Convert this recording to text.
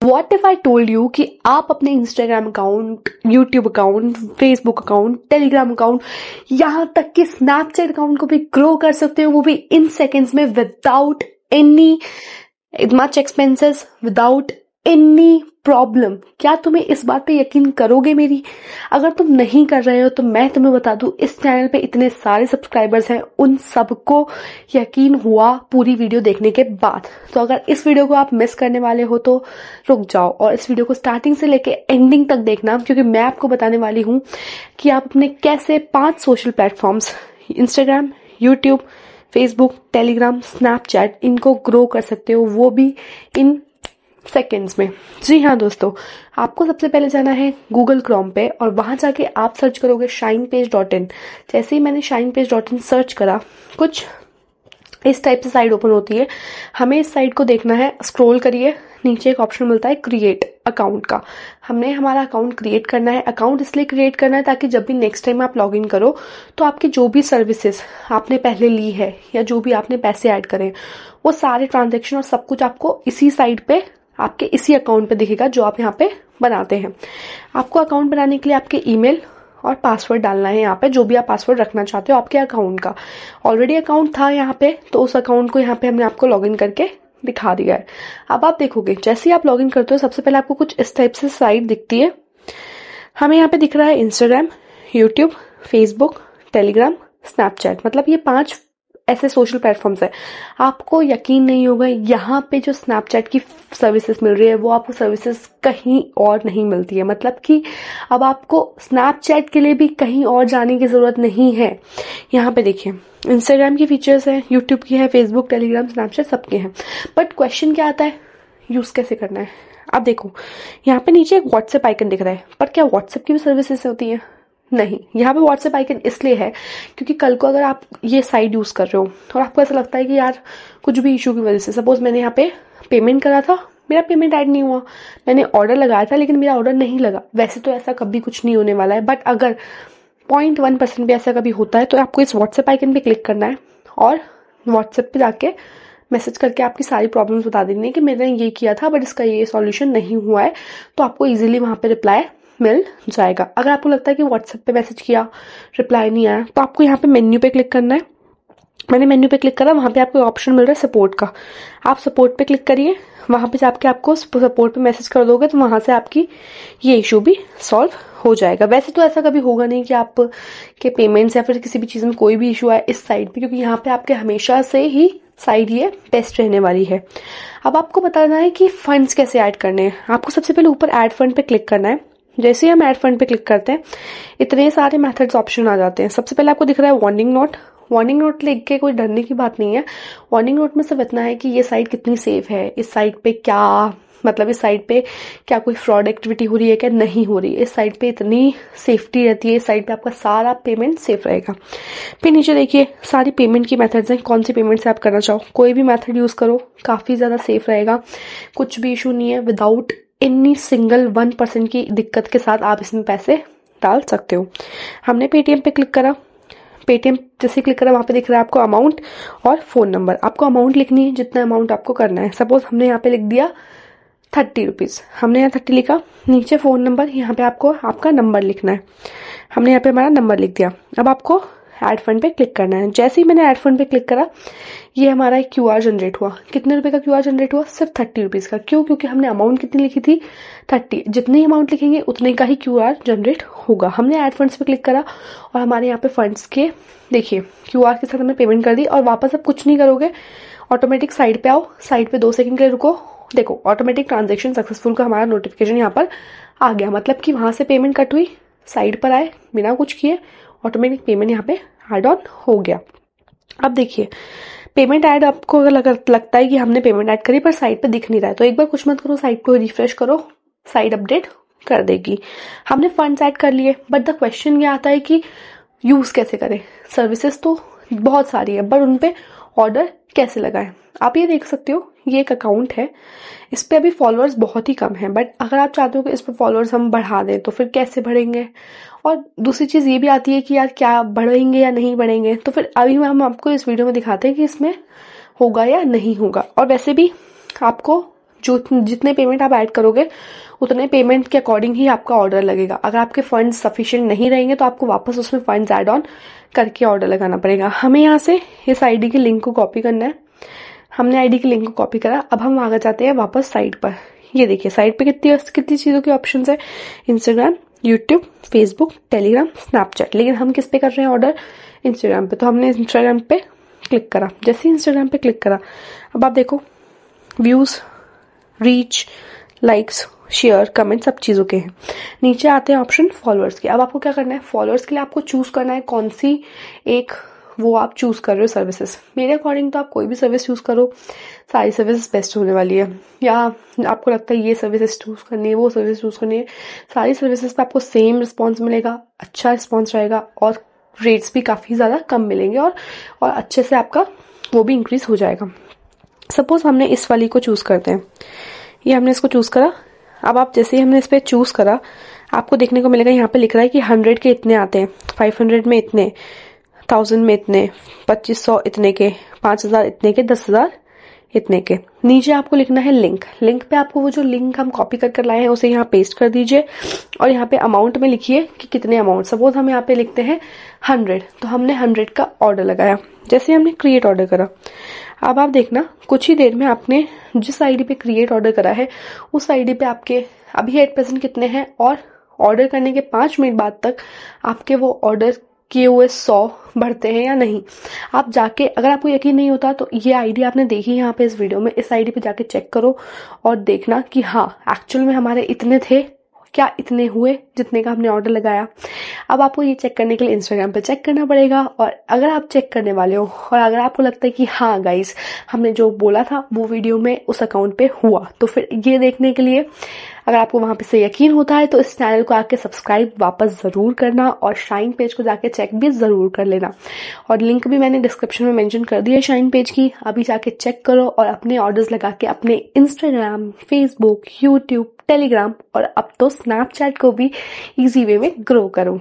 What if I told you कि आप अपने Instagram account, YouTube account, Facebook account, Telegram account, यहाँ तक कि स्नैपचैट अकाउंट को भी ग्रो कर सकते हो, वो भी इन सेकेंड्स में, without any much expenses, without any problem. क्या तुम्हें इस बात पे यकीन करोगे मेरी? अगर तुम नहीं कर रहे हो तो मैं तुम्हें बता दूं, इस चैनल पे इतने सारे सब्सक्राइबर्स हैं, उन सबको यकीन हुआ पूरी वीडियो देखने के बाद। तो अगर इस वीडियो को आप मिस करने वाले हो तो रुक जाओ और इस वीडियो को स्टार्टिंग से लेके एंडिंग तक देखना, क्योंकि मैं आपको बताने वाली हूं कि आप अपने कैसे 5 social platforms, Instagram, YouTube, Facebook, Telegram, Snapchat, इनको ग्रो कर सकते हो, वो भी इन सेकेंड्स में। जी हाँ दोस्तों, आपको सबसे पहले जाना है गूगल क्रोम पे और वहां जाके आप सर्च करोगे shinepage.in। जैसे ही मैंने shinepage.in सर्च करा, कुछ इस टाइप से साइट ओपन होती है। हमें इस साइट को देखना है, स्क्रॉल करिए, नीचे एक ऑप्शन मिलता है क्रिएट अकाउंट का। हमने हमारा अकाउंट क्रिएट करना है। अकाउंट इसलिए क्रिएट करना है ताकि जब भी नेक्स्ट टाइम आप लॉगिन करो तो आपकी जो भी सर्विसेज आपने पहले ली है या जो भी आपने पैसे ऐड करे, वो सारे ट्रांजेक्शन और सब कुछ आपको इसी साइट पे, आपके इसी अकाउंट पे दिखेगा जो आप यहाँ पे बनाते हैं। आपको अकाउंट बनाने के लिए आपके ईमेल और पासवर्ड डालना है यहाँ पे, जो भी आप पासवर्ड रखना चाहते हो आपके अकाउंट का। ऑलरेडी अकाउंट था यहाँ पे, तो उस अकाउंट को यहाँ पे हमने आपको लॉगिन करके दिखा दिया है। अब आप देखोगे जैसे ही आप लॉगिन करते हो, सबसे पहले आपको कुछ इस टाइप से साइट दिखती है। हमें यहाँ पे दिख रहा है Instagram, YouTube, Facebook, Telegram, Snapchat, मतलब ये 5 ऐसे सोशल प्लेटफॉर्म्स है। आपको यकीन नहीं होगा, यहाँ पे जो स्नैपचैट की सर्विसेज मिल रही है वो आपको सर्विसेज कहीं और नहीं मिलती है। मतलब कि अब आपको स्नैपचैट के लिए भी कहीं और जाने की जरूरत नहीं है। यहाँ पे देखिए, इंस्टाग्राम की फीचर्स है, यूट्यूब की है, फेसबुक, टेलीग्राम, स्नैपचैट, सबके हैं। बट क्वेश्चन क्या आता है, यूज कैसे करना है। अब देखो, यहाँ पे नीचे एक व्हाट्सएप आइकन दिख रहा है, पर क्या व्हाट्सएप की भी सर्विसेज होती है? नहीं। यहाँ पे व्हाट्सएप आइकन इसलिए है क्योंकि कल को अगर आप ये साइट यूज कर रहे हो और आपको ऐसा लगता है कि यार कुछ भी इशू की वजह से, सपोज मैंने यहाँ पे पेमेंट करा था, मेरा पेमेंट ऐड नहीं हुआ, मैंने ऑर्डर लगाया था लेकिन मेरा ऑर्डर नहीं लगा। वैसे तो ऐसा कभी कुछ नहीं होने वाला है, बट अगर 0.1% भी ऐसा कभी होता है तो आपको इस व्हाट्सएप आइकन पे क्लिक करना है और व्हाट्सएप पे जाके मैसेज करके आपकी सारी प्रॉब्लम्स बता देनी है कि मैंने ये किया था बट इसका ये सॉल्यूशन नहीं हुआ है। तो आपको इजीली वहां पे रिप्लाई मिल जाएगा। अगर आपको लगता है कि व्हाट्सएप पे मैसेज किया, रिप्लाई नहीं आया, तो आपको यहाँ पे मेन्यू पे क्लिक करना है। मैंने मेन्यू पे क्लिक करा, वहां पे आपको ऑप्शन मिल रहा है सपोर्ट का। आप सपोर्ट पे क्लिक करिए, वहां पे जाके आपको सपोर्ट पे मैसेज कर दोगे तो वहां से आपकी ये इशू भी सॉल्व हो जाएगा। वैसे तो ऐसा कभी होगा नहीं कि आप के पेमेंट्स या फिर किसी भी चीज में कोई भी इशू आए इस साइड पे, क्योंकि यहाँ पे आपके हमेशा से ही साइड ये बेस्ट रहने वाली है। अब आपको बताना है कि फंड्स कैसे ऐड करने हैं। आपको सबसे पहले ऊपर ऐड फंड पे क्लिक करना है। जैसे ही हम ऐड फंड पे क्लिक करते हैं, इतने सारे मेथड्स ऑप्शन आ जाते हैं। सबसे पहले आपको दिख रहा है वार्निंग नोट। वार्निंग नोट लिख के कोई डरने की बात नहीं है। वार्निंग नोट में सिर्फ इतना है कि ये साइट कितनी सेफ है, इस साइट पे क्या, मतलब इस साइट पे क्या कोई फ्रॉड एक्टिविटी हो रही है क्या नहीं हो रही है, इस साइट पे इतनी सेफ्टी रहती है, इस साइट पे आपका सारा पेमेंट सेफ रहेगा। फिर नीचे देखिए सारी पेमेंट की मेथड्स हैं, कौन सी पेमेंट से आप करना चाहो, कोई भी मेथड यूज करो, काफी ज्यादा सेफ रहेगा, कुछ भी इशू नहीं है। विदाउट एनी सिंगल 1% की दिक्कत के साथ आप इसमें पैसे डाल सकते हो। हमने पेटीएम पे क्लिक करा, पेटीएम जैसे क्लिक करा वहां पे दिख रहा है आपको अमाउंट और फोन नंबर। आपको अमाउंट लिखनी है जितना अमाउंट आपको करना है। सपोज हमने यहाँ पे लिख दिया 30 रुपीज, हमने यहाँ 30 लिखा। नीचे फोन नंबर, यहाँ पे आपको आपका नंबर लिखना है। हमने यहाँ पे हमारा नंबर लिख दिया। अब आपको ऐड फंड पे क्लिक करना है। जैसे ही मैंने ऐड फंड पे क्लिक करा, ये हमारा एक क्यूआर जनरेट हुआ। कितने रुपए का क्यूआर जनरेट हुआ? सिर्फ 30 रुपीज का। क्यों? क्योंकि हमने अमाउंट कितनी लिखी थी? 30। जितनी अमाउंट लिखेंगे उतने का ही क्यूआर जनरेट होगा। हमने ऐड फंड्स पे क्लिक करा और हमारे यहाँ पे फंड्स के देखिए क्यूआर के साथ हमने पेमेंट कर दी। और वापस अब कुछ नहीं करोगे, ऑटोमेटिक साइड पे आओ, साइड पे 2 सेकंड के लिए रुको, देखो ऑटोमेटिक ट्रांजेक्शन सक्सेसफुल का हमारा नोटिफिकेशन यहाँ पर आ गया। मतलब कि वहां से पेमेंट कट हुई, साइड पर आए, बिना कुछ किए ऑटोमेटिक पेमेंट यहाँ पे ऐड ऑन हो गया। अब देखिए पेमेंट ऐड, आपको अगर लगता है कि हमने पेमेंट ऐड करी पर साइट पे दिख नहीं रहा है, तो एक बार कुछ मत करो, साइट को रिफ्रेश करो, साइट अपडेट कर देगी। हमने फंड्स ऐड कर लिए, बट द क्वेश्चन ये आता है कि यूज कैसे करें। सर्विसेज तो बहुत सारी है, बट उनपे ऑर्डर कैसे लगाएं। आप ये देख सकते हो, ये एक अकाउंट है, इस पे अभी फॉलोअर्स बहुत ही कम है, बट अगर आप चाहते हो कि इस पे फॉलोअर्स हम बढ़ा दें तो फिर कैसे बढ़ेंगे। और दूसरी चीज ये भी आती है कि यार क्या बढ़ेंगे या नहीं बढ़ेंगे, तो फिर अभी हम आपको इस वीडियो में दिखाते हैं कि इसमें होगा या नहीं होगा। और वैसे भी आपको जो जितने पेमेंट आप ऐड करोगे उतने पेमेंट के अकॉर्डिंग ही आपका ऑर्डर लगेगा। अगर आपके फंड्स सफिशिएंट नहीं रहेंगे तो आपको वापस उसमें फंड्स ऐड ऑन करके ऑर्डर लगाना पड़ेगा। हमें यहाँ से इस आईडी के लिंक को कॉपी करना है। हमने आईडी के लिंक को कॉपी करा। अब हम आगे जाते हैं वापस साइट पर। ये देखिए साइट पे कितनी चीज़ों के ऑप्शन है, Instagram, YouTube, Facebook, Telegram, Snapchat. लेकिन हम किस पे कर रहे हैं ऑर्डर, इंस्टाग्राम पे। तो हमने इंस्टाग्राम पे क्लिक करा। जैसे ही इंस्टाग्राम पे क्लिक करा, अब आप देखो views, reach, likes, share, comment सब चीज़ों के हैं। नीचे आते हैं ऑप्शन फॉलोअर्स के। अब आपको क्या करना है, फॉलोअर्स के लिए आपको चूज करना है कौन सी एक वो आप चूज कर रहे हो सर्विसेज। मेरे अकॉर्डिंग तो आप कोई भी सर्विस चूज करो, सारी सर्विस बेस्ट होने वाली है। या आपको लगता है ये सर्विसेज चूज करनी है, वो सर्विस चूज करनी है, सारी सर्विसेज पे आपको सेम रिस्पॉन्स मिलेगा, अच्छा रिस्पॉन्स रहेगा और रेट्स भी काफ़ी ज़्यादा कम मिलेंगे और अच्छे से आपका वो भी इंक्रीज हो जाएगा। सपोज हमने इस वाली को चूज करते हैं, ये हमने इसको चूज करा। अब आप जैसे ही हमने इस पर चूज करा, आपको देखने को मिलेगा यहाँ पे लिख रहा है कि 100 के इतने आते हैं, 500 में इतने, 1000 में इतने, 2500 इतने के, 5000 इतने के, 10,000 इतने के। नीचे आपको लिखना है लिंक। लिंक पे आपको वो जो लिंक हम कॉपी कर लाए हैं उसे यहाँ पेस्ट कर दीजिए और यहाँ पे अमाउंट में लिखिए कि कितने अमाउंट। सपोज हम यहाँ पे लिखते हैं 100, तो हमने 100 का ऑर्डर लगाया। जैसे हमने क्रिएट ऑर्डर करा, अब आप देखना कुछ ही देर में आपने जिस आईडी पे क्रिएट ऑर्डर करा है उस आईडी पे आपके अभी एट % कितने हैं और ऑर्डर करने के 5 मिनट बाद तक आपके वो ऑर्डर किए हुए 100 बढ़ते हैं या नहीं। आप जाके, अगर आपको यकीन नहीं होता तो ये आईडी आपने देखी यहाँ पे इस वीडियो में, इस आईडी पे जाके चेक करो और देखना कि हाँ एक्चुअल में हमारे इतने थे, क्या इतने हुए जितने का हमने ऑर्डर लगाया। अब आपको ये चेक करने के लिए इंस्टाग्राम पे चेक करना पड़ेगा। और अगर आप चेक करने वाले हो और अगर आपको लगता है कि हाँ गाइस हमने जो बोला था वो वीडियो में उस अकाउंट पे हुआ, तो फिर ये देखने के लिए अगर आपको वहां पे से यकीन होता है तो इस चैनल को आके सब्सक्राइब वापस जरूर करना और शाइन पेज को जाके चेक भी जरूर कर लेना। और लिंक भी मैंने डिस्क्रिप्शन में मेंशन कर दिया है शाइन पेज की, अभी जाके चेक करो और अपने ऑर्डर्स लगा के अपने इंस्टाग्राम, फेसबुक, यूट्यूब, टेलीग्राम और अब तो स्नैपचैट को भी इजी वे में ग्रो करो।